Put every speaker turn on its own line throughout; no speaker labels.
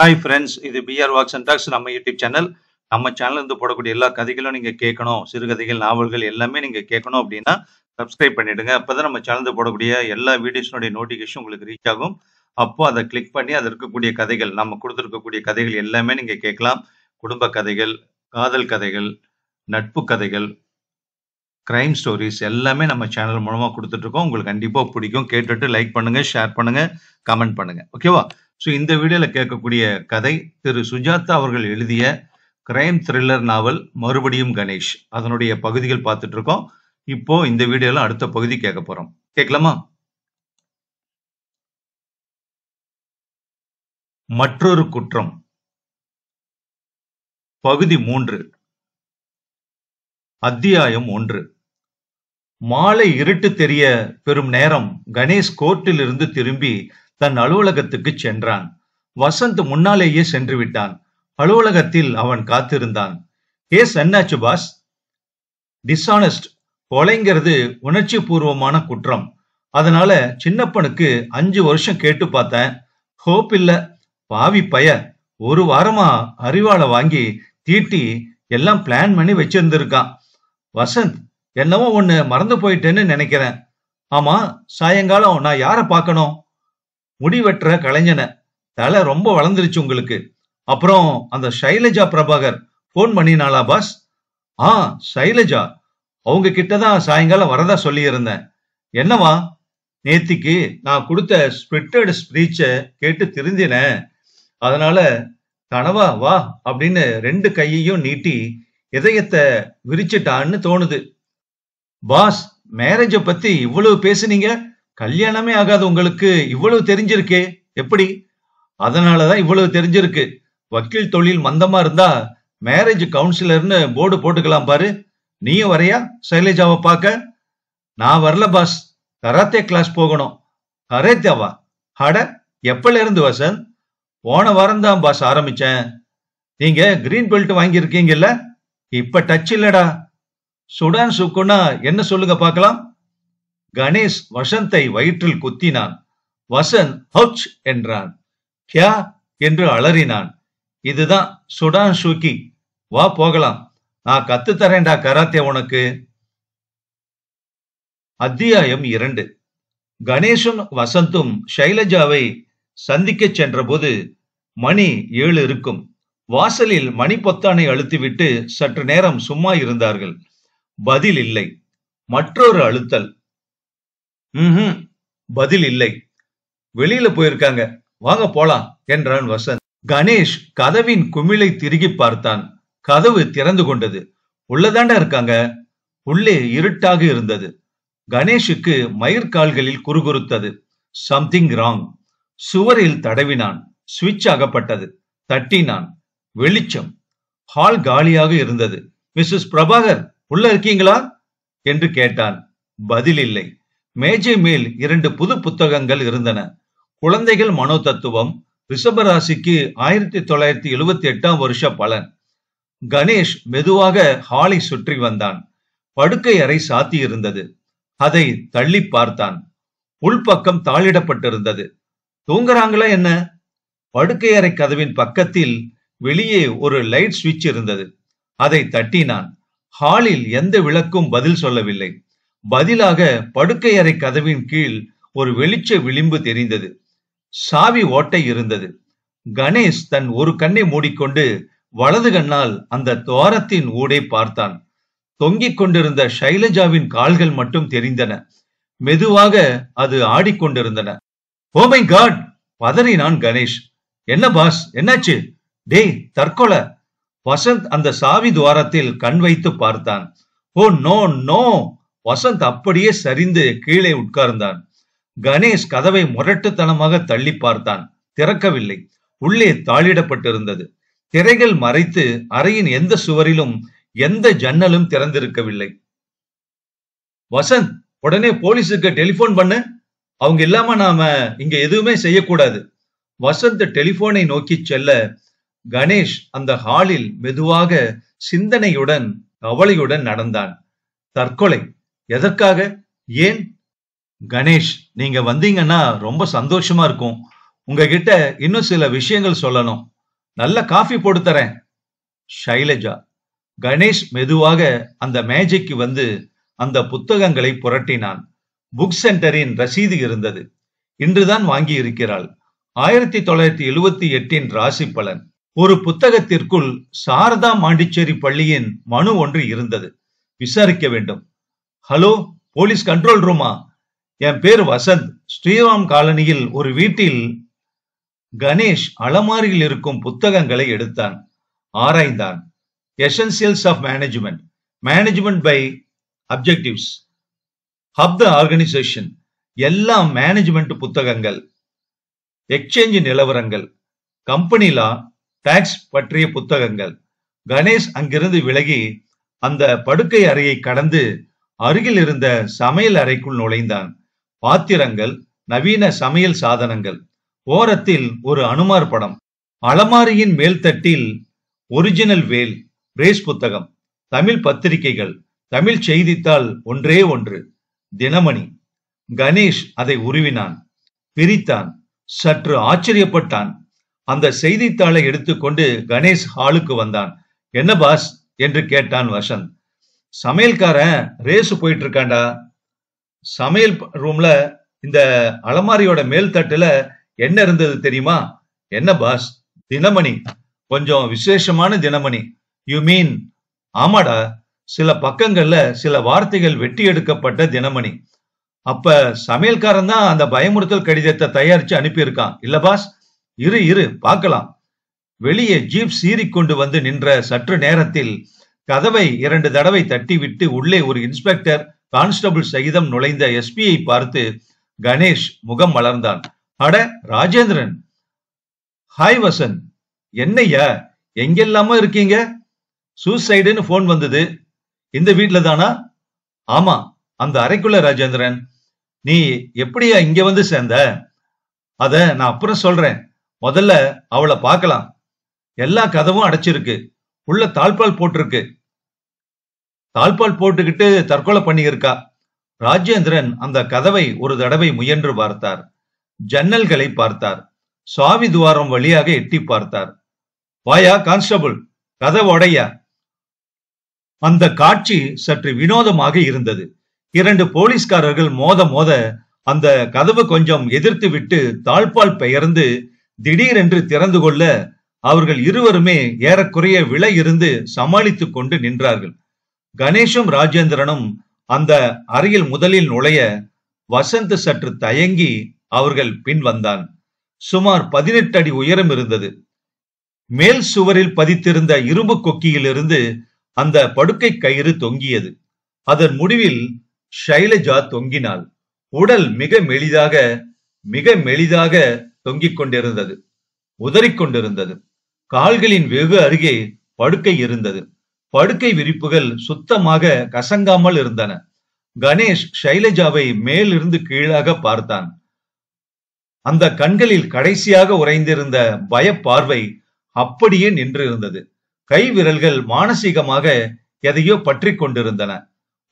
Hi friends, இது PR walks and tax நம்ம YouTube channel. நம்ம சேனல்ல இருந்து போடக்கூடிய எல்லா கதைகளும் நீங்க கேட்கணும், சிறுகதைகள், நாவல்கள் எல்லாமே நீங்க கேட்கணும் அப்படின்னா சப்ஸ்கிரைப் பண்ணிடுங்க. அப்பதான் நம்ம சேனல்ல போடக்கூடிய எல்லா வீடியோஸ்னுடைய நோட்டிஃபிகேஷன் உங்களுக்கு ரீச் ஆகும். அப்போ அதை கிளிக் பண்ணி அதில் இருக்கக்கூடிய கதைகள், நம்ம கொடுத்துருக்கக்கூடிய கதைகள் எல்லாமே நீங்க கேட்கலாம். குடும்ப கதைகள், காதல் கதைகள், நட்பு கதைகள், கிரைம் ஸ்டோரிஸ் எல்லாமே நம்ம சேனல் மூலமா கொடுத்துட்டு இருக்கோம். உங்களுக்கு கண்டிப்பா பிடிக்கும். கேட்டுட்டு லைக் பண்ணுங்க, ஷேர் பண்ணுங்க, கமெண்ட் பண்ணுங்க. ஓகேவா? ஸோ இந்த வீடியோல கேட்கக்கூடிய கதை திரு சுஜாதா அவர்கள் எழுதிய கிரைம் த்ரில்லர் நாவல் மறுபடியும் கணேஷ். அதனுடைய பகுதிகள் பார்த்துட்டு இருக்கோம். இப்போ இந்த வீடியோல அடுத்த பகுதி கேட்க போறோம். கேட்கலாமா? மற்றொரு குற்றம், பகுதி 3, அத்தியாயம் 1. மாலை இருட்டு தெரிய பெரும் நேரம் கணேஷ் கோர்ட்டில் இருந்து திரும்பி தன் அலுவலகத்துக்கு சென்றான். வசந்த் முன்னாலேயே சென்று விட்டான். அலுவலகத்தில் அவன் காத்திருந்தான். கேஸ் என்னாச்சு பாஸ்? டிஸ்ஆனஸ்ட், கொலைங்கிறது உணர்ச்சி பூர்வமான குற்றம். அதனால சின்னப்பனுக்கு 5 வருஷம் கேட்டு பார்த்தேன். ஹோப் இல்ல. பாவி பய 1 வாரமா அறிவாளை வாங்கி தீட்டி எல்லாம் பிளான் பண்ணி வச்சிருந்திருக்கான். வசந்த், என்னவோ ஒண்ணு மறந்து போயிட்டேன்னு நினைக்கிறேன். ஆமா, சாயங்காலம் நான் யார பார்க்கணும்? முடி வெட்டுற கலைஞனை. தலை ரொம்ப வளர்ந்துருச்சு உங்களுக்கு. அப்புறம் அந்த சைலஜா பிரபாகர் போன் பண்ணினாளா பாஸ்? சைலஜா, அவங்க கிட்டதான் சாயங்காலம் வரதா சொல்லி இருந்தேன். என்னவா? நேத்திக்கு நான் கொடுத்த ஸ்பிரிட்டட் ஸ்பீச்ச கேட்டு திருந்தின. அதனால கனவா வா அப்படின்னு 2 கையையும் நீட்டி இதயத்தை விரிச்சிட்டான்னு தோணுது. பாஸ், மேரேஜ பத்தி இவ்வளவு பேசுனீங்க, கல்யாணமே ஆகாது உங்களுக்கு இவ்வளவு தெரிஞ்சிருக்கே, எப்படி? அதனாலதான் இவ்வளவு தெரிஞ்சிருக்கு. வக்கீல் தொழில் மந்தமா இருந்தா மேரேஜ் கவுன்சிலர்னு போர்டு போட்டுக்கலாம் பாரு. நீயும் வரையா சைலேஜாவை பார்க்க? நான் வரல பாஸ், கராத்தே கிளாஸ் போகணும். கராத்தேவா? அட, எப்பல இருந்து வசந்த்? போன வாரம் தான் பாஸ் ஆரம்பிச்சேன். நீங்க கிரீன் பெல்ட் வாங்கியிருக்கீங்கல்ல? இப்ப டச் இல்லடா. சுடான் சுக்குனா என்ன சொல்லுங்க பார்க்கலாம். கணேஷ் வசந்தை வயிற்றில் குத்தினான். வசந்த் ஹவுச் என்றான். கியா என்று அலறினான். இதுதான் சுடான் ஷூக்கி. வா போகலாம், நான் கத்து தரேன்டா கராத்தே உனக்கு. அத்தியாயம் 2. கணேஷும் வசந்தும் ஷைலஜாவை சந்திக்க சென்ற போது மணி 7 இருக்கும். வாசலில் மணி பொத்தானை அழுத்திவிட்டு சற்று நேரம் சும்மா இருந்தார்கள். பதில் இல்லை. மற்றொரு அழுத்தல். பதில் இல்லை. வெளியில போயிருக்காங்க, வாங்க போலாம் என்றான் வசந்த். கணேஷ் கதவின் குமிழை திருகி பார்த்தான். கதவு திறந்து கொண்டது. உள்ளதாண்டா இருக்காங்க. உள்ளே இருட்டாக இருந்தது. கணேஷுக்கு மயிர்கால்களில் குறுகுறுத்தது. Something wrong. சுவரில் தடவினான். சுவிட்ச் அகப்பட்டது. தட்டினான். வெளிச்சம். ஹால் காலியாக இருந்தது. மிஸ்ஸஸ் பிரபாகர் உள்ள இருக்கீங்களா என்று கேட்டான். பதில் இல்லை. மேஜை மேல் 2 புது புத்தகங்கள் இருந்தன. குழந்தைகள் மனோதத்துவம், ரிஷபராசிக்கு 1978 வருஷ பலன். கணேஷ் மெதுவாக ஹாலை சுற்றி வந்தான். படுக்கை அறை சாத்தி இருந்தது. அதை தள்ளி பார்த்தான். உள்பக்கம் தாளிடப்பட்டிருந்தது. தூங்குறாங்களா என்ன? படுக்கை அறை கதவின் பக்கத்தில் வெளியே ஒரு லைட் சுவிட்ச் இருந்தது. அதை தட்டினான். ஹாலில் எந்த விளக்கும் பதில் சொல்லவில்லை. பதிலாக படுக்கை அறை கதவின் கீழ் ஒரு வெளிச்ச விளிம்பு தெரிந்தது. சாவி ஓட்டை இருந்தது. கணேஷ் தன் ஒரு கண்ணை மூடிக்கொண்டு வலது கண்ணால் அந்த துவாரத்தின் ஊடே பார்த்தான். தொங்கிக் கொண்டிருந்த ஷைலஜாவின் கால்கள் மட்டும் தெரிந்தன. மெதுவாக அது ஆடிக்கொண்டிருந்தன. ஓ மை காட், பதறினான் கணேஷ். என்ன பாஸ், என்னாச்சு? டேய், தற்கொலை. வசந்த் அந்த சாவி துவாரத்தில் கண் வைத்து பார்த்தான். Oh no no. வசந்த் அப்படியே சரிந்து கீழே உட்கார்ந்தான். கணேஷ் கதவை முரட்டுத்தனமாக தள்ளி பார்த்தான். திறக்கவில்லை. உள்ளே தாளிடப்பட்டிருந்தது. திரைகள் மறைத்து அறையின் எந்த சுவரிலும் எந்த ஜன்னலும் திறந்திருக்கவில்லை. வசந்த், உடனே போலீஸுக்கு டெலிபோன் பண்ணு. அவங்க இல்லாம நாம இங்க எதுவுமே செய்யக்கூடாது. வசந்த் டெலிபோனை நோக்கி செல்ல கணேஷ் அந்த ஹாலில் மெதுவாக சிந்தனையுடன் கவலையுடன் நடந்தான். தற்கொலை எதற்காக? ஏன்? கணேஷ், நீங்க வந்தீங்கன்னா ரொம்ப சந்தோஷமா இருக்கும். உங்ககிட்ட இன்னும் சில விஷயங்கள் சொல்லணும். நல்ல காஃபி போட்டு தரேன். ஷைலஜா. கணேஷ் மெதுவாக அந்த மேஜைக்கு வந்து அந்த புத்தகங்களை புரட்டினான். புக் சென்டரின் ரசீது இருந்தது. இன்றுதான் வாங்கி இருக்கிறாள். 1978 ராசி பலன். ஒரு புத்தகத்திற்குள் சாரதா மாண்டிச்சேரி பள்ளியின் மனு ஒன்று இருந்தது. விசாரிக்க வேண்டும். ஹலோ, போலீஸ் கண்ட்ரோல் ரூமா? என் பேர் வசந்த். ஸ்ரீராம் காலனியில் ஒரு வீட்டில். கணேஷ் அலமாரியில் இருக்கும் புத்தகங்களை எடுத்தான், ஆராய்ந்தான். Essentials of management, management by objectives, up the organisation, எல்லாம் மேனேஜ்மெண்ட் புத்தகங்கள். எக்ஸ்சேஞ்ச் நிலவரங்கள், கம்பெனி லா, டாக்ஸ் பற்றிய புத்தகங்கள். கணேஷ் அங்கிருந்து விலகி அந்த படுக்கை அறையை கடந்து அருகில் இருந்த சமையல் அறைக்குள் நுழைந்தான். பாத்திரங்கள், நவீன சமையல் சாதனங்கள். ஓரத்தில் ஒரு அனுமார் படம். அலமாரியின் மேல்தட்டில் ஒரிஜினல் வேல், பிரேஸ் புத்தகம், தமிழ் பத்திரிகைகள், தமிழ் செய்தித்தாள் ஒன்றே ஒன்று, தினமணி. கணேஷ் அதை உருவினான், பிரித்தான். சற்று ஆச்சரியப்பட்டான். அந்த செய்தித்தாளை எடுத்துக்கொண்டு கணேஷ் ஹாலுக்கு வந்தான். என்ன பாஸ் என்று கேட்டான் வசந்த். சமையல்காரன் ரேசு போயிட்டு இருக்காண்டா. சமையல் ரூம்ல இந்த அலமாரியோட மேல் தட்டுல என்ன இருந்தது தெரியுமா? என்ன பாஸ்? தினமணி. கொஞ்சம் விசேஷமான தினமணி. You mean? ஆமாடா, சில பக்கங்கள்ல சில வார்த்தைகள் வெட்டி எடுக்கப்பட்ட தினமணி. அப்ப சமையல்காரன் தான் அந்த பயமுறுத்தல் கடிதத்தை தயாரிச்சு அனுப்பியிருக்கான் இல்ல பாஸ்? இரு இரு பார்க்கலாம். வெளியே ஜீப் சீறிக்கொண்டு வந்து நின்ற சற்று நேரத்தில் கதவை 2 தடவை தட்டிவிட்டு உள்ளே ஒரு இன்ஸ்பெக்டர் கான்ஸ்டபிள் சகிதம் நுழைந்த எஸ்பியை பார்த்து கணேஷ் முகம் மலர்ந்தான். அட ராஜேந்திரன். ஹாய் வசந்த். என்னையா எங்கெல்லாமோ இருக்கீங்க? சூசைடுன்னு போன் வந்தது. இந்த வீட்டுல தானா? ஆமா, அந்த அறைக்குள்ள ராஜேந்திரன். நீ எப்படியா இங்க வந்து சேர்ந்த? அத நான் அப்புறம் சொல்றேன். முதல்ல அவளை பார்க்கலாம். எல்லா கதவும் அடைச்சிருக்கு. உள்ள தாழ்பால் போட்டிருக்கு. தாழ்பால் போட்டுக்கிட்டு தற்கொலை பண்ணியிருக்கா. ராஜேந்திரன் அந்த கதவை ஒரு தடவை முயன்று பார்த்தார். ஜன்னல்களை பார்த்தார். சாவி துவாரம் வழியாக எட்டி பார்த்தார். வாயா கான்ஸ்டபிள், கதவு உடையா. அந்த காட்சி சற்று வினோதமாக இருந்தது. 2 போலீஸ்காரர்கள் மோத அந்த கதவு கொஞ்சம் எதிர்த்து விட்டு தாழ்பால் பெயர்ந்து திடீரென்று திறந்து கொள்ள அவர்கள் இருவருமே ஏறக்குறைய விலை இருந்து சமாளித்துக் கொண்டு நின்றார்கள். கணேஷும் ராஜேந்திரனும் அந்த அறையில் முதலில் நுழைய வசந்த் சற்று தயங்கி அவர்கள் பின் வந்தான். சுமார் 18 அடி உயரம் இருந்தது. மேல் சுவரில் பதித்திருந்த இரும்பு கொக்கியிலிருந்து அந்த படுக்கை கயிறு தொங்கியது. அதன் முடிவில் ஷைலஜா தொங்கினாள். உடல் மிக மெலிதாக தொங்கிக் கொண்டிருந்தது, உதறிக்கொண்டிருந்தது. கால்களின் வெகு அருகே படுக்கை இருந்தது. படுக்கை விரிப்புகள் சுத்தமாக கசங்காமல் இருந்தன. கணேஷ் ஷைலஜாவை மேலிருந்து கீழாக பார்த்தான். அந்த கண்களில் கடைசியாக உறைந்திருந்த பய பார்வை அப்படியே நின்றிருந்தது. கை விரல்கள் மானசீகமாக எதையோ பற்றி கொண்டிருந்தன.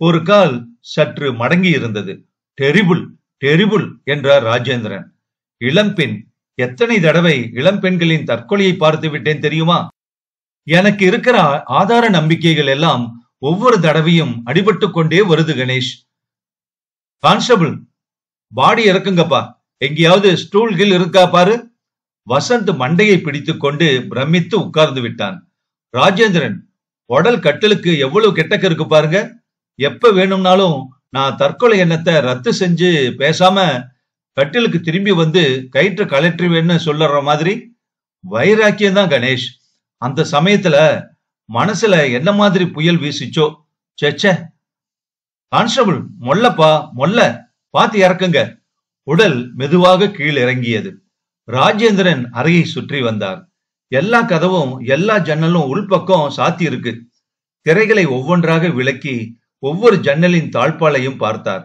ஒரு கால் சற்று மடங்கி இருந்தது. டெரிபிள், டெரிபிள் என்றார் ராஜேந்திரன். இளம்பெண். எத்தனை தடவை இளம்பெண்களின் தற்கொலையை பார்த்து விட்டேன் தெரியுமா? எனக்கு இருக்கிற ஆதார நம்பிக்கைகள் எல்லாம் ஒவ்வொரு தடவையும் அடிபட்டு கொண்டே வருது கணேஷ். கான்ஸ்டபிள், பாடி இறக்குங்கப்பா. எங்கேயாவது ஸ்டூல்கள் இருக்கா பாரு. வசந்த் மண்டையை பிடித்துக் கொண்டு பிரமித்து உட்கார்ந்து விட்டான். ராஜேந்திரன், உடல் கட்டலுக்கு எவ்வளவு கெட்டக்க இருக்கு பாருங்க. எப்ப வேணும்னாலும் நான் தற்கொலை எண்ணத்தை ரத்து செஞ்சு பேசாம கட்டிலுக்கு திரும்பி வந்து கயிற்று கலற்றிவேன்னு சொல்லுற மாதிரி வைராக்கியம் தான் கணேஷ். அந்த சமயத்துல மனசுல என்ன மாதிரி புயல் வீசிச்சோ. சேச்சே. கான்ஸ்டபிள், மொல்லப்பா மொல்ல, பாத்து இறக்குங்க. உடல் மெதுவாக கீழ் இறங்கியது. ராஜேந்திரன் அறையை சுற்றி வந்தார். எல்லா கதவும் எல்லா ஜன்னலும் உள்பக்கம் சாத்தி இருக்கு. திரைகளை ஒவ்வொன்றாக விலக்கி ஒவ்வொரு ஜன்னலின் தாழ்பாலையும் பார்த்தார்.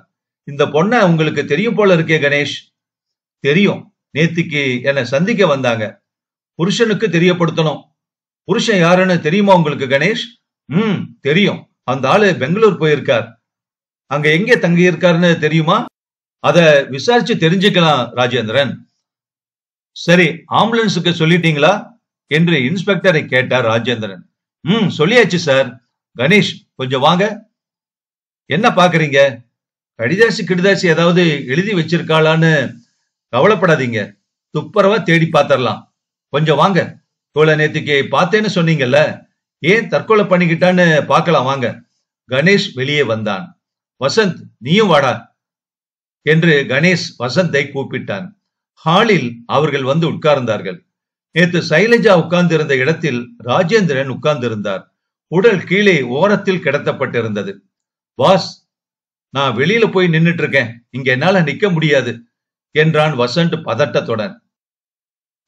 இந்த பொண்ண உங்களுக்கு தெரியும் போல இருக்கே கணேஷ். தெரியும். நேத்திக்கு என்னை சந்திக்க வந்தாங்க. புருஷனுக்கு தெரியப்படுத்தணும். புருஷன் யாருன்னு தெரியுமா உங்களுக்கு கணேஷ்? தெரியும். அந்த ஆளு பெங்களூர் போயிருக்கார். அங்க எங்க தங்கி இருக்காருன்னு தெரியுமா? அத விசாரிச்சு தெரிஞ்சுக்கலாம் ராஜேந்திரன். சரி, ஆம்புலன்ஸுக்கு சொல்லிட்டீங்களா? என்று இன்ஸ்பெக்டரை கேட்டார் ராஜேந்திரன். சொல்லியாச்சு சார். கணேஷ், கொஞ்சம் வாங்க. என்ன பாக்குறீங்க? கடிதாசி கிடிதாசி ஏதாவது எழுதி வச்சிருக்காளான்னு கவலைப்படாதீங்க, துப்புரவா தேடி பாத்திரலாம். கொஞ்சம் வாங்க. இவ்வளவு நேத்துக்கு பார்த்தேன்னு சொன்னீங்கல்ல, ஏன் தற்கொலை பண்ணிக்கிட்டான்னு பார்க்கலாம் வாங்க. கணேஷ் வெளியே வந்தான். வசந்த், நீயும் வாடா என்று கணேஷ் வசந்தை கூப்பிட்டான். ஹாலில் அவர்கள் வந்து உட்கார்ந்தார்கள். நேற்று சைலஜா உட்கார்ந்திருந்த இடத்தில் ராஜேந்திரன் உட்கார்ந்திருந்தார். உடல் கீழே ஓரத்தில் கிடத்தப்பட்டிருந்தது. பாஸ், நான் வெளியில போய் நின்னுட்டு இருக்கேன், இங்க என்னால நிக்க முடியாது என்றான் வசந்த் பதட்டத்துடன்.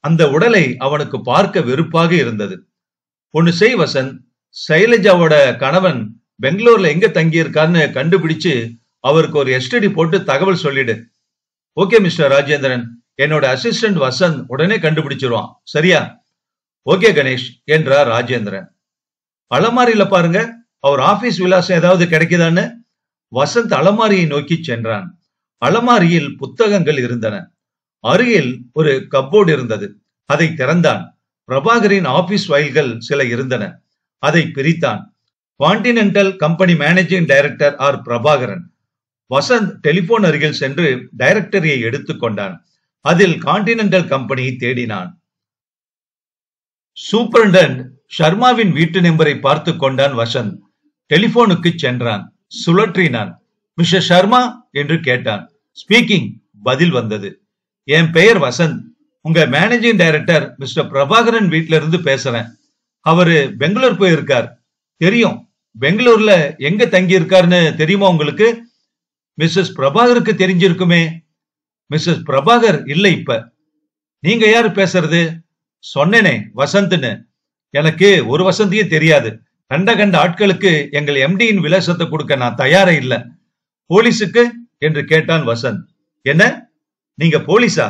அந்த உடலை அவனுக்கு பார்க்க வெறுப்பாக இருந்தது. ஒன்னு செய் வசந்த், சைலஜாவோட கணவன் பெங்களூர்ல எங்க தங்கி இருக்காருன்னு கண்டுபிடிச்சு அவருக்கு ஒரு எஸ்டிடி போட்டு தகவல் சொல்லிடு. ஓகே மிஸ்டர் ராஜேந்திரன், என்னோட அசிஸ்டன்ட் வசந்த் உடனே கண்டுபிடிச்சிருவான், சரியா? ஓகே கணேஷ் என்றார் ராஜேந்திரன். அலமாரியில பாருங்க, அவர் ஆபீஸ் விலாசம் ஏதாவது கிடைக்குதான்னு. வசந்த் அலமாரியை நோக்கி சென்றான். அலமாரியில் புத்தகங்கள் இருந்தன. அருகில் ஒரு கப்போர்டு இருந்தது. அதை திறந்தான். பிரபாகரின் ஆபீஸ் ஃபைல்கள் சில இருந்தன. அதை பிரித்தான். Continental company managing director R Prabhakaran. Vasanth telephone அருகில் சென்று டைரக்டரியை எடுத்துக்கொண்டான். அதில் கான்டினென்டல் கம்பெனியை தேடினான். சூப்பரண்டன்ட் ஷர்மாவின் வீட்டு நம்பரை பார்த்து கொண்டான் வசந்த். டெலிபோனுக்கு சென்றான். சுழற்றினான். மிஸ்டர் ஷர்மா என்று கேட்டான். ஸ்பீக்கிங், பதில் வந்தது. என் பெயர் வசந்த். உங்க மேனேஜிங் டைரக்டர் மிஸ்டர் பிரபாகரன் வீட்ல இருந்து பேசுறேன். அவரு பெங்களூர் போயிருக்கார். தெரியும். பெங்களூர்ல எங்க தங்கி இருக்காருன்னு தெரியுமா உங்களுக்கு? மிஸ்ஸஸ் பிரபாகருக்கு தெரிஞ்சிருக்குமே. மிஸ்ஸஸ் பிரபாகர் இல்ல இப்ப. நீங்க யாரு பேசுறது? சொன்னேனே வசந்த்னு. எனக்கு ஒரு வசந்தியும் தெரியாது. கண்ட கண்ட ஆட்களுக்கு எங்கள் எம்டியின் விலாசத்தை கொடுக்க நான் தயாரா இல்ல. போலீஸுக்கு என்று கேட்டான் வசந்த். என்ன, நீங்க போலீஸா?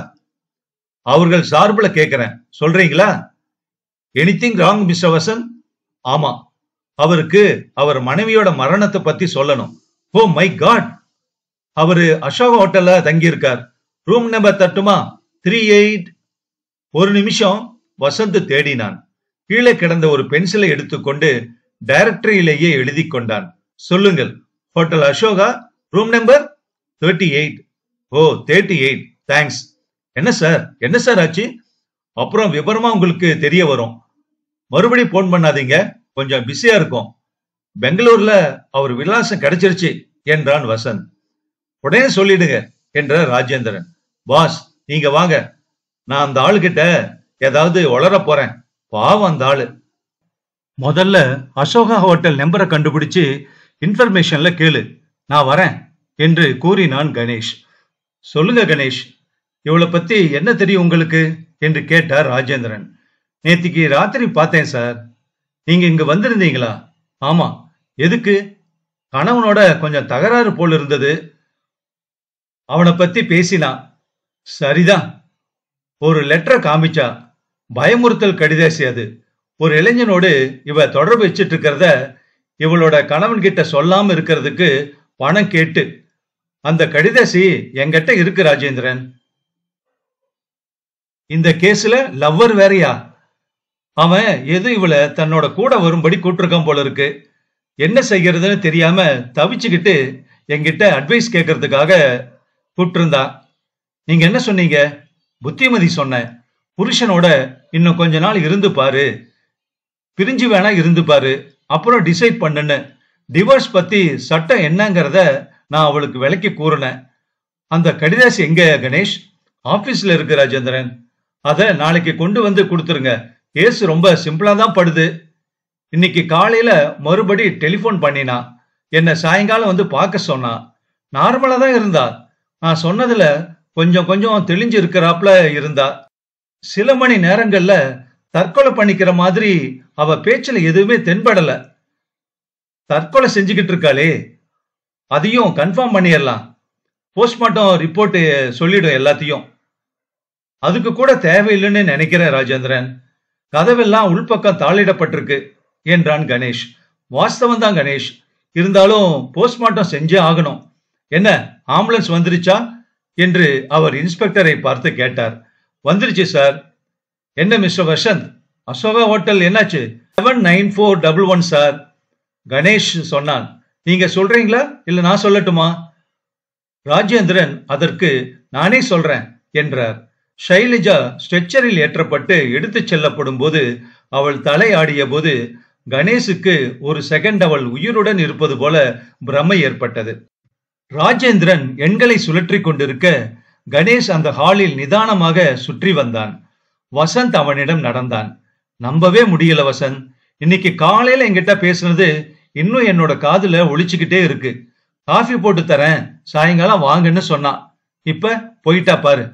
அவர்கள் சார்பில் கேட்கிறேன், சொல்றீங்களா? Anything wrong mister Vasanth? ஆமா, அவருக்கு அவர் மனைவியோட மரணத்தை பத்தி சொல்லணும். ஓ மை காட், அவரு அசோக் ஹோட்டல்ல தங்கி இருக்கார். ரூம் நம்பர் தட்டுமா? 38. ஒரு நிமிஷம். வசந்த் தேடினான். கீழே கிடந்த ஒரு பென்சிலை எடுத்துக்கொண்டு டைரக்டரியிலேயே எழுதி கொண்டான். சொல்லுங்கள், ஹோட்டல் அசோகா, ரூம் நம்பர் 38. ஓ 38, தேங்க்ஸ். என்ன சார், என்ன சார் ஆச்சு? அப்புறம் விவரமா உங்களுக்கு தெரிய வரும். மறுபடியும் போன் பண்ணாதீங்க, கொஞ்சம் பிஸியா இருக்கும். பெங்களூர்ல அவர் விலாசம் கிடைச்சிருச்சு என்றான் வசந்த். உடனே சொல்லிடுங்க என்றார் ராஜேந்திரன். பாஸ், நீங்க வாங்க, நான் அந்த ஆளுகிட்ட ஏதாவது வளர போறேன். பாவம் அந்த ஆளு. முதல்ல அசோகா ஹோட்டல் நம்பரை கண்டுபிடிச்சு இன்ஃபர்மேஷன்ல கேளு, நான் வரேன் என்று கூறினான் கணேஷ். சொல்லுங்க கணேஷ், இவளை பத்தி என்ன தெரியும் உங்களுக்கு என்று கேட்டார் ராஜேந்திரன். நேத்திக்கு ராத்திரி பார்த்தேன் சார். நீங்க இங்க வந்திருந்தீங்களா? ஆமா. எதுக்கு? கணவனோட கொஞ்சம் தகராறு போல் இருந்தது, அவனை பத்தி பேசினா. சரிதான். ஒரு லெட்டரை காமிச்சா. பயமுறுத்தல் கடிதாசி அது. ஒரு இளைஞனோடு இவ தொடர்பு வச்சிட்டு இருக்கிறத இவளோட கணவன் கிட்ட சொல்லாம இருக்கிறதுக்கு பணம் கேட்டு. அந்த கடிதாசி என்கிட்ட இருக்கு ராஜேந்திரன். இந்த கேஸ்ல லவ்வர் வேறையா? அவன் எது இவளை தன்னோட கூட வரும்படி கூட்டிருக்கான் போல இருக்கு. என்ன செய்யறதுன்னு தெரியாம தவிச்சுக்கிட்டு என்கிட்ட அட்வைஸ் கேட்கறதுக்காக கூப்பிட்டிருந்தா. நீங்க என்ன சொன்னீங்க? புத்திமதி சொன்னேன். புருஷனோட இன்னும் கொஞ்ச நாள் இருந்து பாரு, பிரிஞ்சு வேணா இருந்து பாரு, அப்புறம் டிசைட் பண்ணுன்னு. டிவோர்ஸ் பத்தி சட்டம் என்னங்கிறத நான் அவளுக்கு விளக்கி கூறினேன். அந்த கடிதாசி எங்க கணேஷ்? ஆபீஸ்ல இருக்கு ராஜேந்திரன். அத நாளைக்கு கொண்டு வந்து கொடுத்துருங்க. கேஸ் ரொம்ப சிம்பிளா தான் படுது. இன்னைக்கு காலையில மறுபடி டெலிபோன் பண்ணினா. என்ன சாயங்காலம் வந்து பார்க்க சொன்னா. நார்மலா தான் இருந்தா. நான் சொன்னதுல கொஞ்சம் கொஞ்சம் தெளிஞ்சு இருக்கிறாப்ல இருந்தா. சில மணி நேரங்கள்ல தற்கொலை பண்ணிக்கிற மாதிரி அவ பேச்சுல எதுவுமே தென்படல. தற்கொலை செஞ்சுக்கிட்டு இருக்காளே, அதையும் கன்ஃபார்ம் பண்ணிடலாம். போஸ்ட்மார்ட்டம் ரிப்போர்ட் சொல்லிடும் எல்லாத்தையும். அதுக்கு கூட தேவையில்லைன்னு நினைக்கிறேன் ராஜேந்திரன். கதவெல்லாம் உள்பக்கம் தாளிடப்பட்டிருக்கு என்றான் கணேஷ். வாஸ்தவம் தான் கணேஷ், இருந்தாலும் போஸ்ட்மார்ட்டம் செஞ்சே ஆகணும். என்ன, ஆம்புலன்ஸ் வந்துருச்சா என்று அவர் இன்ஸ்பெக்டரை பார்த்து கேட்டார். வந்துருச்சு சார். என்ன மிஸ்டர் வசந்த், அசோகா ஹோட்டல் என்னாச்சு? 79411 சார். கணேஷ் சொன்னான். நீங்க சொல்றீங்களா இல்ல நான் சொல்லட்டுமா? ராஜேந்திரன் அதற்கு நானே சொல்றேன் என்றார். ஷைலஜா ஸ்ட்ரெச்சரில் ஏற்றப்பட்டு எடுத்துச் செல்லப்படும் போது அவள் தலை ஆடிய போது கணேஷுக்கு ஒரு செகண்ட் அவள் உயிருடன் இருப்பது போல பிரமை ஏற்பட்டது. ராஜேந்திரன் எண்களை சுழற்றி கொண்டிருக்க கணேஷ் அந்த ஹாலில் நிதானமாக சுற்றி வந்தான். வசந்த் அவனிடம் நடந்தான். நம்பவே முடியல வசந்த், இன்னைக்கு காலையில என்கிட்ட பேசுனது இன்னும் என்னோட காதுல ஒழிச்சுக்கிட்டே இருக்கு. காஃபி போட்டு தரேன், சாயங்காலம் வாங்கன்னு சொன்னான். இப்ப போயிட்டா பாரு.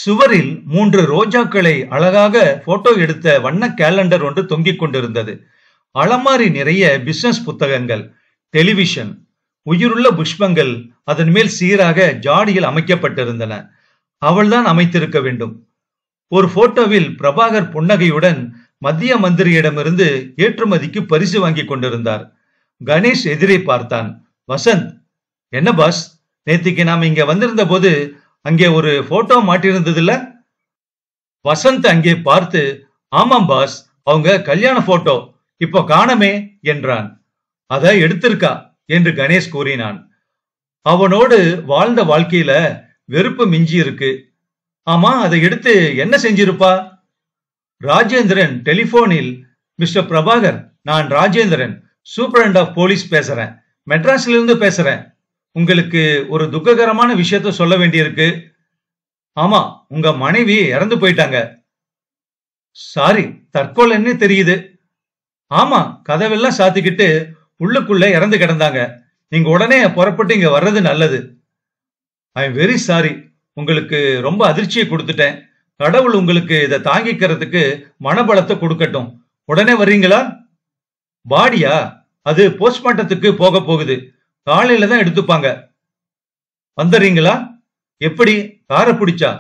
சுவரில் 3 ரோஜாக்களை அழகாக போட்டோ எடுத்த வண்ண கேலண்டர் ஒன்று தொங்கிக் கொண்டிருந்தது. அலமாரி நிறைய பிசினஸ் புத்தகங்கள், டெலிவிஷன், உயிருள்ள புஷ்பங்கள் அதன் மேல் சீராக ஜாடியில் அமைக்கப்பட்டிருந்தன. அவள்தான் அமைத்திருக்க வேண்டும். ஒரு போட்டோவில் பிரபாகர் புன்னகையுடன் மத்திய மந்திரியிடமிருந்து ஏற்றுமதிக்கு பரிசு வாங்கி கொண்டிருந்தார். கணேஷ் எதிரே பார்த்தான். வசந்த், என்ன பாஸ், நேத்திக்கு நாம் இங்க வந்திருந்த போது அங்கே ஒரு போட்டோ மாட்டிருந்ததில்ல? வசந்த் அங்கே பார்த்து, ஆமாம் பாஸ், அவங்க கல்யாண போட்டோ இப்போ காணமே என்றான். அத எடுத்திருக்கா என்று கணேஷ் கூறினான். அவனோடு வாழ்ந்த வாழ்க்கையில வெறுப்பு மிஞ்சி இருக்கு. ஆமா, அதை எடுத்து என்ன செஞ்சிருப்பா? ராஜேந்திரன் டெலிபோனில், மிஸ்டர் பிரபாகர், நான் ராஜேந்திரன், சூப்பரண்ட் ஆஃப் போலீஸ் பேசுறேன், மெட்ராஸ்ல இருந்து பேசுறேன். உங்களுக்கு ஒரு துக்ககரமான விஷயத்த சொல்ல வேண்டியிருக்கு. ஆமா, உங்க மனைவி இறந்து போயிட்டாங்க. சாரி, தற்கொலைன்னு தெரியுது. ஆமா, கதவெல்லாம் சாத்திக்கிட்டு உள்ளுக்குள்ள இறந்து கிடந்தாங்க. நீங்க உடனே புறப்பட்டு இங்க வர்றது நல்லது. ஐ எம் வெரி சாரி, உங்களுக்கு ரொம்ப அதிர்ச்சியை கொடுத்துட்டேன். கடவுள் உங்களுக்கு இதை தாங்கிக்கிறதுக்கு மனபலத்தை கொடுக்கட்டும். உடனே வர்றீங்களா? பாடியா? அது போஸ்ட்மார்ட்டத்துக்கு போக போகுது. காலையில தான் எடுத்துப்பாங்க. வந்துடுறீங்களா? எப்படி, காரை பிடிச்சா?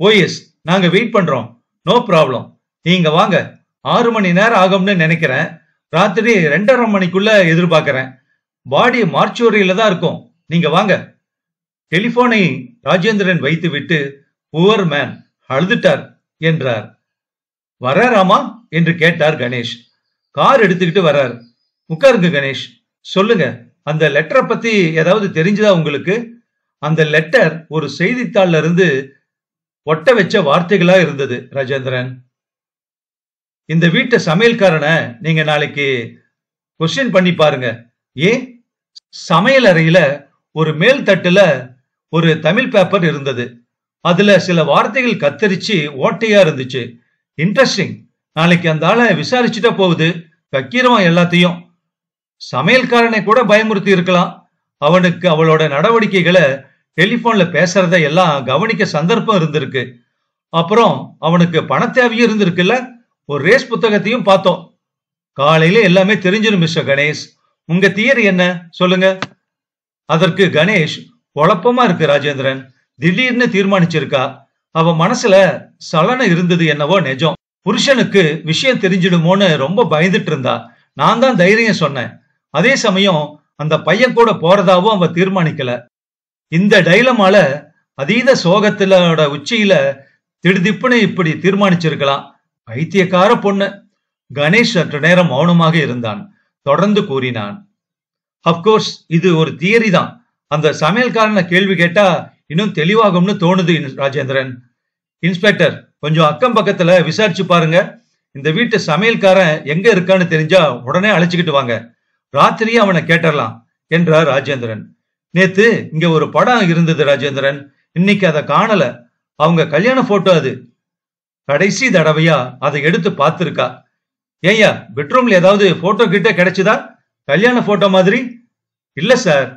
ஓஎஸ், நாங்க வெயிட் பண்றோம். நோ ப்ராப்ளம், நீங்க வாங்க. 6 மணி நேரம் ஆகும்னு நினைக்கிறேன். ராத்திரி 2:30 மணிக்குள்ள எதிர்பார்க்கிறேன். பாடி மார்ச்சுவரியில தான் இருக்கும். நீங்க வாங்க. டெலிபோனை ராஜேந்திரன் வைத்து விட்டு, புவர் மேன், அழுதுட்டார் என்றார். வராராமா என்று கேட்டார் கணேஷ். கார் எடுத்துக்கிட்டு வர்றார். உட்காருங்க கணேஷ். சொல்லுங்க, அந்த லெட்டரை பத்தி ஏதாவது தெரிஞ்சதா உங்களுக்கு? அந்த லெட்டர் ஒரு செய்தித்தாள்ல இருந்து ஒட்ட வச்ச வார்த்தைகளா இருந்தது ராஜேந்திரன். இந்த வீட்டு சமையல்காரனை நீங்க நாளைக்கு கொஸ்டின் பண்ணி பாருங்க. ஏன்? சமையல் அறையில ஒரு மேல் தட்டுல ஒரு தமிழ் பேப்பர் இருந்தது. அதுல சில வார்த்தைகள் கத்தரிச்சு ஓட்டையா இருந்துச்சு. இன்ட்ரெஸ்டிங். நாளைக்கு அந்த ஆளை விசாரிச்சுட்டா போகுது. கக்கீரமா எல்லாத்தையும். சமையல்காரனை கூட பயமுறுத்தி இருக்கலாம். அவனுக்கு அவளோட நடவடிக்கைகளை, டெலிபோன்ல பேசுறத எல்லாம் கவனிக்க சந்தர்ப்பம் இருந்திருக்கு. அப்புறம் அவனுக்கு பண தேவையும் இருந்திருக்குல்ல. ஒரு ரேஸ் புத்தகத்தையும் பார்த்தோம். காலையில எல்லாமே தெரிஞ்சிடும் மிஸ்டர் கணேஷ். உங்க தியரி என்ன சொல்லுங்க? அதற்கு கணேஷ், குழப்பமா இருக்கு ராஜேந்திரன். திடீர்னு தீர்மானிச்சிருக்கா. அவ மனசுல சலனம் இருந்தது என்னவோ நிஜம். புருஷனுக்கு விஷயம் தெரிஞ்சிடுமோன்னு ரொம்ப பயந்துட்டு இருந்தா. நான் தான் தைரியம் சொன்னேன். அதே சமயம் அந்த பையன் கூட போறதாவும் அவ தீர்மானிக்கல. இந்த டைலமால அதீத சோகத்திலோட உச்சியில திடுதிப்புன்னு இப்படி தீர்மானிச்சிருக்கலாம். பைத்தியக்கார பொண்ணு. கணேஷ் சற்று நேரம் மௌனமாக இருந்தான். தொடர்ந்து கூறினான், அப்கோர்ஸ் இது ஒரு தியரி தான். அந்த சமையல்காரனை கேள்வி கேட்டா இன்னும் தெளிவாகும்னு தோணுது ராஜேந்திரன். இன்ஸ்பெக்டர், கொஞ்சம் அக்கம் பக்கத்துல விசாரிச்சு பாருங்க. இந்த வீட்டு சமையல்காரன் எங்க இருக்கான்னு தெரிஞ்சா உடனே அழைச்சுக்கிட்டு வாங்க. ராத்திரியே அவனை கேட்டரலாம் என்றார் ராஜேந்திரன். நேத்து இங்க ஒரு படம் இருந்தது ராஜேந்திரன். இன்னைக்கு அதை காணல. அவங்க கல்யாண போட்டோ அது. கடைசி தடவையா அதை எடுத்து பார்த்திருக்கா. ஏய்யா, பெட்ரூம்ல ஏதாவது போட்டோ கிட்ட கிடைச்சுதா? கல்யாண போட்டோ மாதிரி? இல்ல சார்.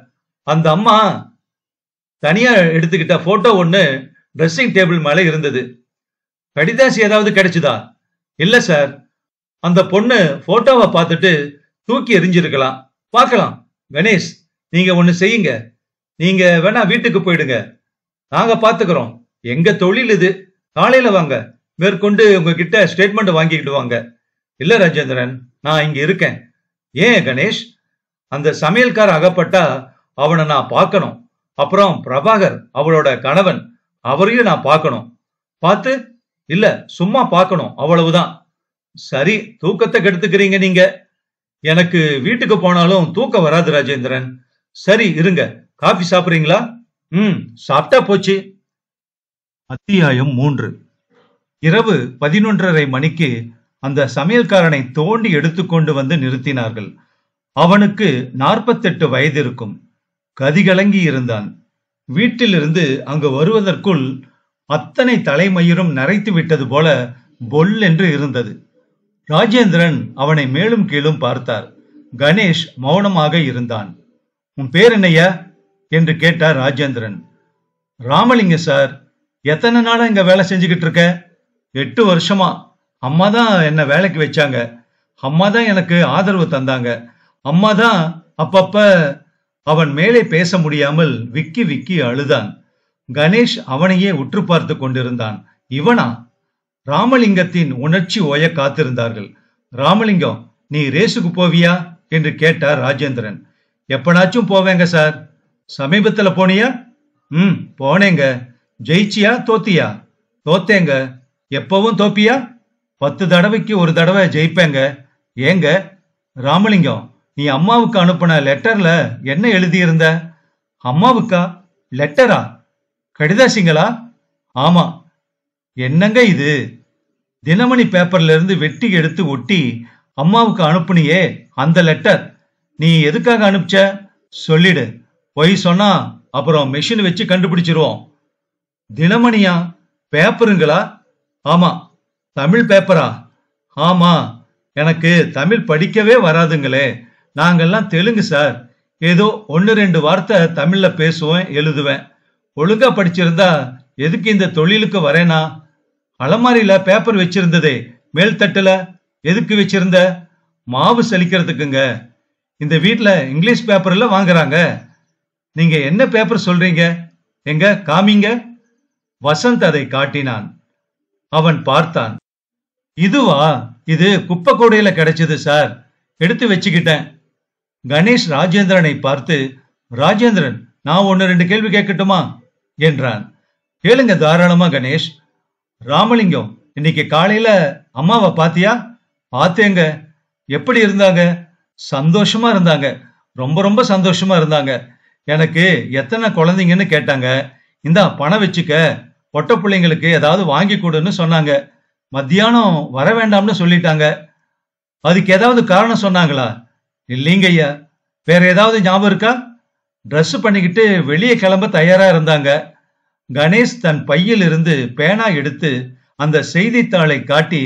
அந்த அம்மா தனியா எடுத்துக்கிட்ட போட்டோ ஒண்ணு ட்ரெஸ்ஸிங் டேபிள் மேல இருந்தது. கடிதாசி ஏதாவது கிடைச்சுதா? இல்ல சார். அந்த பொண்ணு போட்டோவை பார்த்துட்டு தூக்கி எறிஞ்சிருக்கலாம். பார்க்கலாம். கணேஷ், நீங்க ஒண்ணு செய்யுங்க. நீங்க வேணா வீட்டுக்கு போயிடுங்க. நாங்க பாத்துக்கிறோம். எங்க தொழில் இது. காலையில வாங்க. மேற்கொண்டு உங்ககிட்ட ஸ்டேட்மெண்ட் வாங்கிக்கிட்டு வாங்க. இல்ல ராஜேந்திரன், நான் இங்க இருக்கேன். ஏன் கணேஷ்? அந்த சமையல்கார அகப்பட்டா அவனை நான் பார்க்கணும். அப்புறம் பிரபாகர், அவளோட கணவன், அவரையும் நான் பார்க்கணும். பார்த்து இல்ல, சும்மா பார்க்கணும், அவ்வளவுதான். சரி, தூக்கத்தை கெடுத்துக்கிறீங்க நீங்க. எனக்கு வீட்டுக்கு போனாலும் தூக்கம் வராது ராஜேந்திரன். சரி இருங்க, காபி சாப்பிடுறீங்களா? சாப்பிட்டா போச்சு. அத்தியாயம் 3. இரவு 11:30 மணிக்கு அந்த சமையல்காரனை தோண்டி எடுத்துக்கொண்டு வந்து நிறுத்தினார்கள். அவனுக்கு 48 வயது இருக்கும். கதிகலங்கி இருந்தான். வீட்டிலிருந்து அங்கு வருவதற்குள் அத்தனை தலைமயிரும் நரைத்து விட்டது போல பொல் என்று இருந்தது. ராஜேந்திரன் அவனை மேலும் கீழும் பார்த்தார். கணேஷ் மௌனமாக இருந்தான். உன் பேர் என்னையா என்று கேட்டார் ராஜேந்திரன். ராமலிங்க சார். எத்தனை நாளா இங்க வேலை செஞ்சுக்கிட்டு இருக்க? 8 வருஷமா. அம்மா தான் என்ன வேலைக்கு வச்சாங்க. அம்மா தான் எனக்கு ஆதரவு தந்தாங்க. அம்மா தான் அப்பப்ப. அவன் மேலே பேச முடியாமல் விக்கி விக்கி அழுதான். கணேஷ் அவனையே உற்று பார்த்து கொண்டிருந்தான். இவனா? ராமலிங்கத்தின் உணர்ச்சி ஓய காத்திருந்தார்கள். ராமலிங்கம், நீ ரேசுக்கு போவியா என்று கேட்டார் ராஜேந்திரன். எப்பனாச்சும் போவேங்க சார். சமீபத்துல போனியா? போனேங்க. ஜெயிச்சியா தோத்தியா? தோத்தேங்க. எப்பவும் தோப்பியா? 10 தடவைக்கு ஒரு தடவை ஜெயிப்பேங்க. ஏங்க? ராமலிங்கம், நீ அம்மாவுக்கு அனுப்பின லெட்டர்ல என்ன எழுதியிருந்த? அம்மாவுக்கா? லெட்டரா? கடிதாசிங்களா? ஆமா. என்னங்க இது? தினமணி பேப்பர்ல இருந்து வெட்டி எடுத்து ஒட்டி அம்மாவுக்கு அனுப்புனியே அந்த லெட்டர். நீ எதுக்காக அனுப்பிச்ச? சொல்லிடு. பொய் சொன்னா அப்புறம் மெஷின் வச்சு கண்டுபிடிச்சிருவோம். தினமணியா? பேப்பருங்களா? ஆமா. தமிழ் பேப்பரா? ஆமா. எனக்கு தமிழ் படிக்கவே வராதுங்களே. நாங்கெல்லாம் தெலுங்கு சார். ஏதோ 1-2 வார்த்தை தமிழ்ல பேசுவேன், எழுதுவேன். ஒழுங்கா படிச்சிருந்தா எதுக்கு இந்த தொழிலுக்கு வரேனா? அலமாரியில பேப்பர் வச்சிருந்ததே, மேல் தட்டுல எதுக்கு வச்சிருந்த? மாவு சலிக்கிறதுக்குங்க. இந்த வீட்ல இங்கிலீஷ் பேப்பர்ல வாங்குறாங்க. நீங்க என்ன பேப்பர் சொல்றீங்க? எங்க காமிங்க. வசந்த் அதை காட்டினான். அவன் பார்த்தான். இதுவா? இது குப்பை கூடையில கிடைச்சது சார். எடுத்து வச்சுக்கிட்டேன். கணேஷ் ராஜேந்திரனை பார்த்து, ராஜேந்திரன், நான் 1-2 கேள்வி கேட்கட்டுமா என்றான். கேளுங்க தாராளமா கணேஷ். ராமலிங்கம், இன்னைக்கு காலையில அம்மாவை பாத்தியா? பார்த்தேங்க. எப்படி இருந்தாங்க? சந்தோஷமா இருந்தாங்க. ரொம்ப ரொம்ப சந்தோஷமா இருந்தாங்க. எனக்கு எத்தனை குழந்தைங்கன்னு கேட்டாங்க. இந்தா பணம் வச்சுக்க, பொட்ட பிள்ளைங்களுக்கு ஏதாவது வாங்கி கொடுன்னு சொன்னாங்க. மத்தியானம் வர வேண்டாம்னு சொல்லிட்டாங்க. அதுக்கு ஏதாவது காரணம் சொன்னாங்களா? இல்லைங்க ஐயா. வேற ஏதாவது ஞாபகம் இருக்கா? ட்ரெஸ் பண்ணிக்கிட்டு வெளியே கிளம்ப தயாரா இருந்தாங்க. கணேஷ் தன் பையில் இருந்து பேனா எடுத்து அந்த செய்தித்தாளை காட்டி,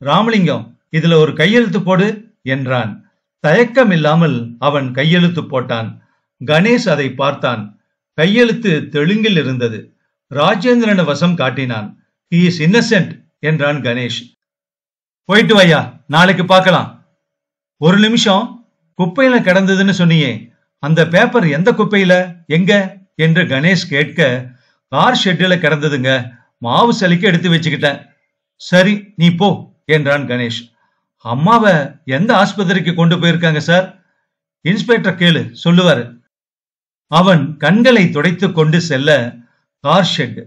ராமலிங்கம், இதுல ஒரு கையெழுத்து போடு என்றான். தயக்கம் இல்லாமல் அவன் கையெழுத்து போட்டான். கணேஷ் அதை பார்த்தான். கையெழுத்து தெலுங்கில் இருந்தது. ராஜேந்திரன் வசம் காட்டினான். ஹி இஸ் இன்னசென்ட் என்றான் கணேஷ். போயிட்டு வையா, நாளைக்கு பார்க்கலாம். ஒரு நிமிஷம். குப்பையில கிடந்ததுன்னு சொன்னியே, அந்த பேப்பர் எந்த குப்பையில? எங்க என்று கணேஷ் கேட்க, கார் ஷெட்ல கிடந்ததுங்க. மாவு சலிக்க எடுத்து வச்சுக்கிட்டேன். சரி, நீ போ என்றான் கணேஷ். அம்மாவை எந்த ஆஸ்பத்திரிக்கு கொண்டு போயிருக்காங்க சார்? இன்ஸ்பெக்டர் கேளு, சொல்லுவாரு. அவன் கண்களை துடைத்து கொண்டு செல்ல, கார் ஷெட்.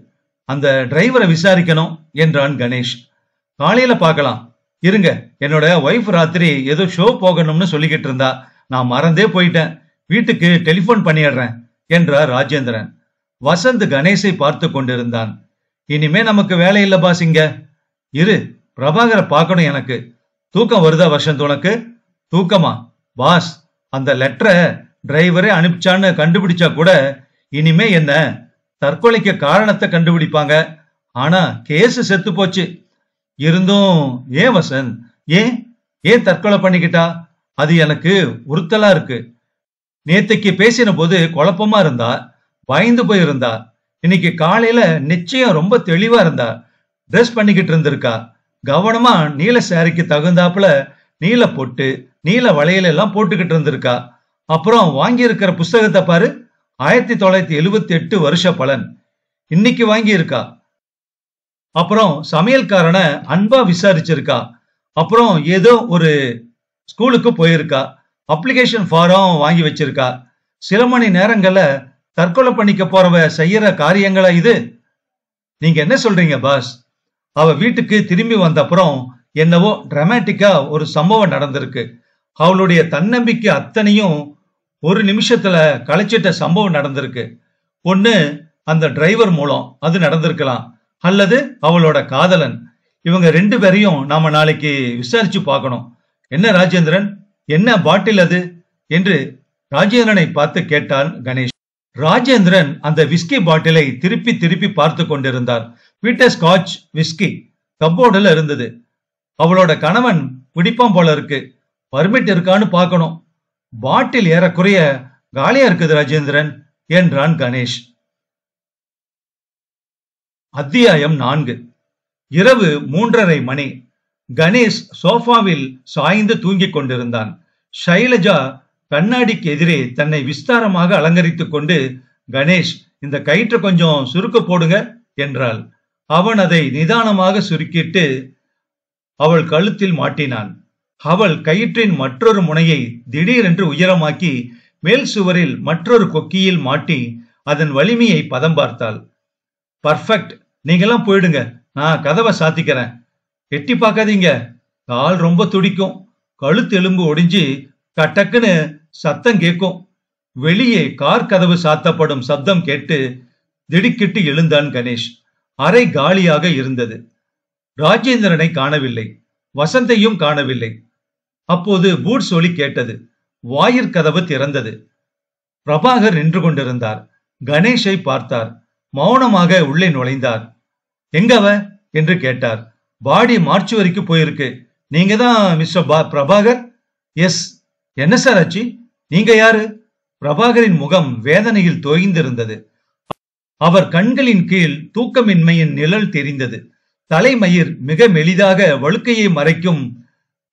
அந்த டிரைவரை விசாரிக்கணும் என்றான் கணேஷ். காலையில பார்க்கலாம். இருங்க, என்னோட ஒய்ஃப் ராத்திரி ஏதோ ஷோ போகணும்னு சொல்லிக்கிட்டு இருந்தா. நான் மறந்தே போயிட்டேன். வீட்டுக்கு டெலிபோன் பண்ணிடுறேன் என்றார் ராஜேந்திரன். வசந்த் கணேஷை பார்த்து கொண்டிருந்தான். இனிமே நமக்கு வேலை இல்ல பாஸ். இங்க இரு, பிரபாகரை பார்க்கணும் எனக்கு. தூக்கம் வருதா வசந்த் உனக்கு? தூக்கமா? பாஸ், அந்த லெட்டரை டிரைவரே அனுப்பிச்சான்னு கண்டுபிடிச்சா கூட இனிமே என்ன தற்கொலைக்கு காரணத்தை கண்டுபிடிப்பாங்க. ஆனா கேஸ் செத்து போச்சு. இருந்தும் ஏன் வசந்த், ஏன் ஏன் தற்கொலை பண்ணிக்கிட்டா? அது எனக்கு உறுத்தலா இருக்கு. நேத்தைக்கு பேசின போது குழப்பமா இருந்தா, பயந்து போயிருந்தா. இன்னைக்கு காலையில நிச்சயம் ரொம்ப தெளிவா இருந்தா. ட்ரெஸ் பண்ணிக்கிட்டு இருந்திருக்கா. கவனமா நீல சாரிக்கு தகுந்தாப்புல நீல பொட்டு, நீல வளையல் எல்லாம் போட்டுக்கிட்டு இருந்திருக்கா. அப்புறம் வாங்கி இருக்கிற புஸ்தகத்தை பாரு. 1978 வருஷ பலன். இன்னைக்கு வாங்கி இருக்கா. அப்புறம் சமையல்காரனை அன்பா விசாரிச்சிருக்கா. அப்புறம் ஏதோ ஒரு ஸ்கூலுக்கு போயிருக்கா. அப்ளிகேஷன் ஃபாரம் வாங்கி வச்சிருக்கா. சில மணி நேரங்கள்ல தற்கொலை பண்ணிக்க போறவ செய்யற காரியங்களா இது? நீங்க என்ன சொல்றீங்க பாஸ்? அவ வீட்டுக்கு திரும்பி வந்த அப்புறம் என்னவோ டிராமாட்டிக்கா ஒரு சம்பவம் நடந்திருக்கு. அவளுடைய தன்னம்பிக்கை அத்தனையும் ஒரு நிமிஷத்துல கலைச்சிட்ட சம்பவம் நடந்திருக்கு. ஒண்ணு அந்த டிரைவர் மூலம் அது நடந்திருக்கலாம், அல்லது அவளோட காதலன். இவங்க 2 பேரையும் நாம நாளைக்கு விசாரிச்சு பார்க்கணும். என்ன ராஜேந்திரன், என்ன பாட்டில் அது என்று ராஜேந்திரனை பார்த்து கேட்டான் கணேஷ். ராஜேந்திரன் அந்த விஸ்கி பாட்டிலை திருப்பி திருப்பி பார்த்து கொண்டிருந்தார். பீட்டர் ஸ்காட்ச் விஸ்கி கப்போர்டுல இருந்தது. அவளோட கணவன் பிடிப்பான் போல இருக்கு, பர்மிட் இருக்கான்னு பார்க்கணும். பாட்டில் ஏறக்குறைய காலியா இருக்குது ராஜேந்திரன் என்றான் கணேஷ். அத்தியாயம் 4. இரவு 3:30 மணி. கணேஷ் சோஃபாவில் சாய்ந்து தூங்கிக் கொண்டிருந்தான். ஷைலஜா கண்ணாடிக்கு எதிரே தன்னை விஸ்தாரமாக அலங்கரித்துக் கொண்டு, கணேஷ், இந்த கயிற்றை கொஞ்சம் சுருக்க போடுங்க என்றாள். அவன் அதை நிதானமாக சுருக்கிட்டு அவள் கழுத்தில் மாட்டினான். அவள் கயிற்றின் மற்றொரு முனையை திடீரென்று உயரமாக்கி மேல் சுவரில் மற்றொரு கொக்கியில் மாட்டி அதன் வலிமையை பதம் பார்த்தாள். பர்ஃபெக்ட், நீங்கெல்லாம் போயிடுங்க, நான் கதவை சாத்திக்கிறேன். எட்டி பார்க்காதீங்க, கால் ரொம்ப துடிக்கும், கழுத்து எலும்பு ஒடிஞ்சு கட்டக்குன்னு சத்தம் கேட்கும். வெளியே கார் கதவு சாத்தப்படும் சப்தம் கேட்டு திடுக்கிட்டு எழுந்தான் கணேஷ். அறை காலியாக இருந்தது. ராஜேந்திரனை காணவில்லை, வசந்தையும் காணவில்லை. அப்போது பூட்ஸ் ஒலி கேட்டது. வாயிற்கதவு திறந்தது. பிரபாகர் நின்று கொண்டிருந்தார். கணேஷை பார்த்தார். மௌனமாக உள்ளே நுழைந்தார். எங்கவ என்று கேட்டார். பாடி மார்ச்சுவரிக்கு போயிருக்கு. நீங்க தான் மிஸ்டர் பிரபாகர்? எஸ். என்ன சார் ஆச்சு? நீங்க யாரு? பிரபாகரின் முகம் வேதனையில் தோய்ந்திருந்தது. அவர் கண்களின் கீழ் தூக்கமின்மையின் நிழல் தெரிந்தது. தலைமயிர் மிக மெலிதாக வழுக்கையை மறைக்கும்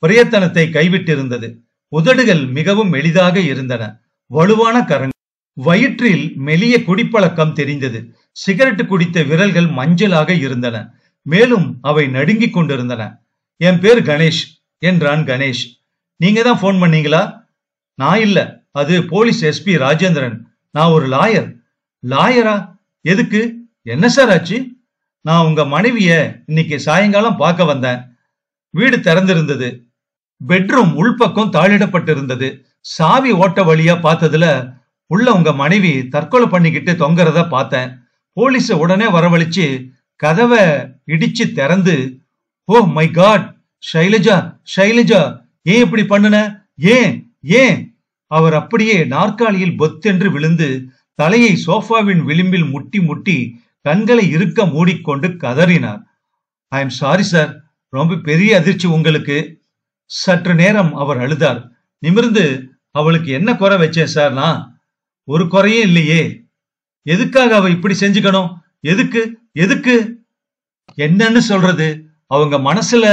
பிரயத்தனத்தை கைவிட்டிருந்தது. உதடுகள் மிகவும் மெலிதாக இருந்தன. வலுவான கரங்கள். வயிற்றில் மெலிய குடிப்பழக்கம் தெரிந்தது. சிகரெட் குடித்த விரல்கள் மஞ்சளாக இருந்தன. மேலும் அவை நடுங்கிக் கொண்டிருந்தன. என் பேர் கணேஷ் என்றான் கணேஷ். நீங்க தான் போன் பண்ணீங்களா? நான் இல்ல, அது போலீஸ் எஸ்பி ராஜேந்திரன். நான் ஒரு லாயர். லாயரா? எதுக்கு? என்ன சார் ஆச்சு? நான் உங்க மனைவிய இன்னைக்கு சாயங்காலம் பார்க்க வந்தேன். வீடு திறந்திருந்தது. பெட்ரூம் உள்பக்கம் தாளிடப்பட்டிருந்தது. சாவி ஓட்ட வழியா பார்த்ததுல உள்ள உங்க மனைவி தற்கொலை பண்ணிக்கிட்டு தொங்குறத பார்த்தேன். போலீஸ உடனே வரவழைச்சு கதவை இடிச்சு திறந்து, oh my god, Shailaja, Shailaja, ஏன் இப்படி பண்ணுன? ஏன் ஏன்? அவர் அப்படியே நாற்காலியில் பொத்தென்று விழுந்து தலையை சோஃபாவின் விளிம்பில் முட்டி முட்டி கண்களை இருக்க மூடிக்கொண்டு கதறினார். ஐ எம் சாரி சார், ரொம்ப பெரிய அதிர்ச்சி உங்களுக்கு. சற்று நேரம் அவர் அழுதார். நிமிர்ந்து, அவளுக்கு என்ன குறை வச்சேன் சார்? நான் ஒரு குறையும் இல்லையே. எதுக்காக அவ இப்படி செஞ்சுக்கணும்? எதுக்கு எதுக்கு? என்னன்னு சொல்றது? அவங்க மனசுல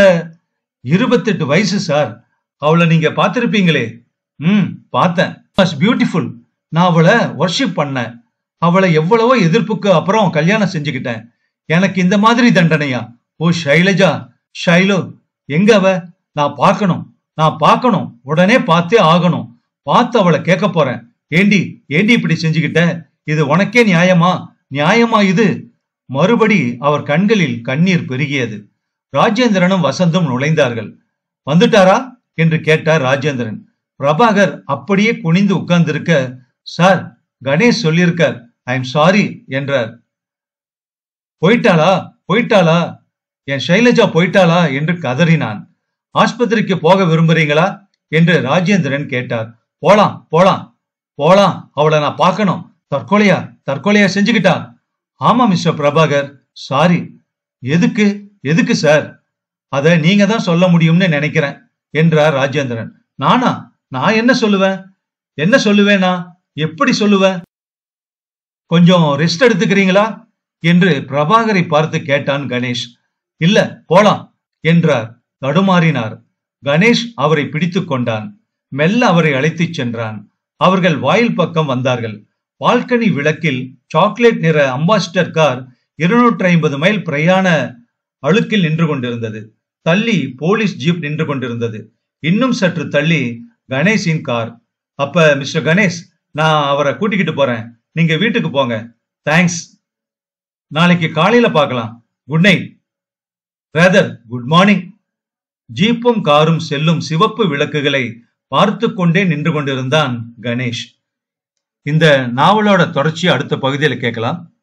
28 வயசு சார். அவளை நீங்க பார்த்திருப்பீங்களே. பார்த்தேன். பியூட்டிஃபுல். நான் அவளை வர்ஷிப் பண்ணேன். அவளை எவ்வளவோ எதிர்ப்புக்கு அப்புறம் கல்யாணம் செஞ்சுக்கிட்டேன். எனக்கு இந்த மாதிரி தண்டனையா? ஓ ஷைலஜா, ஷைலோ, எங்க அவ? நான் பார்க்கணும், உடனே பார்த்தே ஆகணும். பார்த்து அவளை கேட்க போறேன். ஏண்டி ஏண்டி இப்படி செஞ்சுக்கிட்ட? இது உனக்கே நியாயமா? நியாயமா இது? மறுபடி அவர் கண்களில் கண்ணீர் பெருகியது. ராஜேந்திரனும் வசந்தும் நுழைந்தார்கள். வந்துட்டாரா என்று கேட்டார் ராஜேந்திரன். பிரபாகர் அப்படியே குனிந்து உட்கார்ந்திருக்க, சார், கணேஷ் சொல்லியிருக்கார், ஐ எம் சாரி என்றார். போயிட்டாளா? என் ஷைலஜா போயிட்டாளா என்று கதறினான். ஆஸ்பத்திரிக்கு போக விரும்புறீங்களா என்று ராஜேந்திரன் கேட்டார். போலாம், அவளை நான் பார்க்கணும். தற்கொலையா செஞ்சுக்கிட்டா? ஆமா மிஸ்டர் பிரபாகர், சாரி. எதுக்கு சார்? அத நீங்க தான் சொல்ல முடியும்னு நினைக்கிறேன் என்றார் ராஜேந்திரன். நான் என்ன சொல்லுவேனா? எப்படி சொல்லுவேன்? கொஞ்சம் ரெஸ்ட் எடுத்துக்கிறீங்களா என்று பிரபாகரை பார்த்து கேட்டான் கணேஷ். இல்ல, போலாம் என்றார். தடுமாறினார். கணேஷ் அவரை பிடித்துக் கொண்டான். மெல்ல அவரை அழைத்துச் சென்றான். அவர்கள் வாயில் பக்கம் வந்தார்கள். பால்கனி விளக்கில் சாக்லேட் நிற அம்பாஸ்டர் கார் 250 மைல் பிரயாண அழுக்கில் நின்று கொண்டிருந்தது. தள்ளி போலீஸ் ஜீப் நின்று கொண்டிருந்தது. இன்னும் சற்று தள்ளி கணேஷின் கார். அப்ப மிஸ்டர் கணேஷ், நான் அவரை கூட்டிக்கிட்டு போறேன். நீங்க வீட்டுக்கு போங்க. தேங்க்ஸ். நாளைக்கு காலையில பார்க்கலாம். Good night. Brother, good morning. ஜீப்பும் காரும் செல்லும் சிவப்பு விளக்குகளை பார்த்து கொண்டே நின்று கொண்டிருந்தான் கணேஷ். இந்த நாவலோட தொடர்ச்சி அடுத்த பகுதியில் கேட்கலாம்.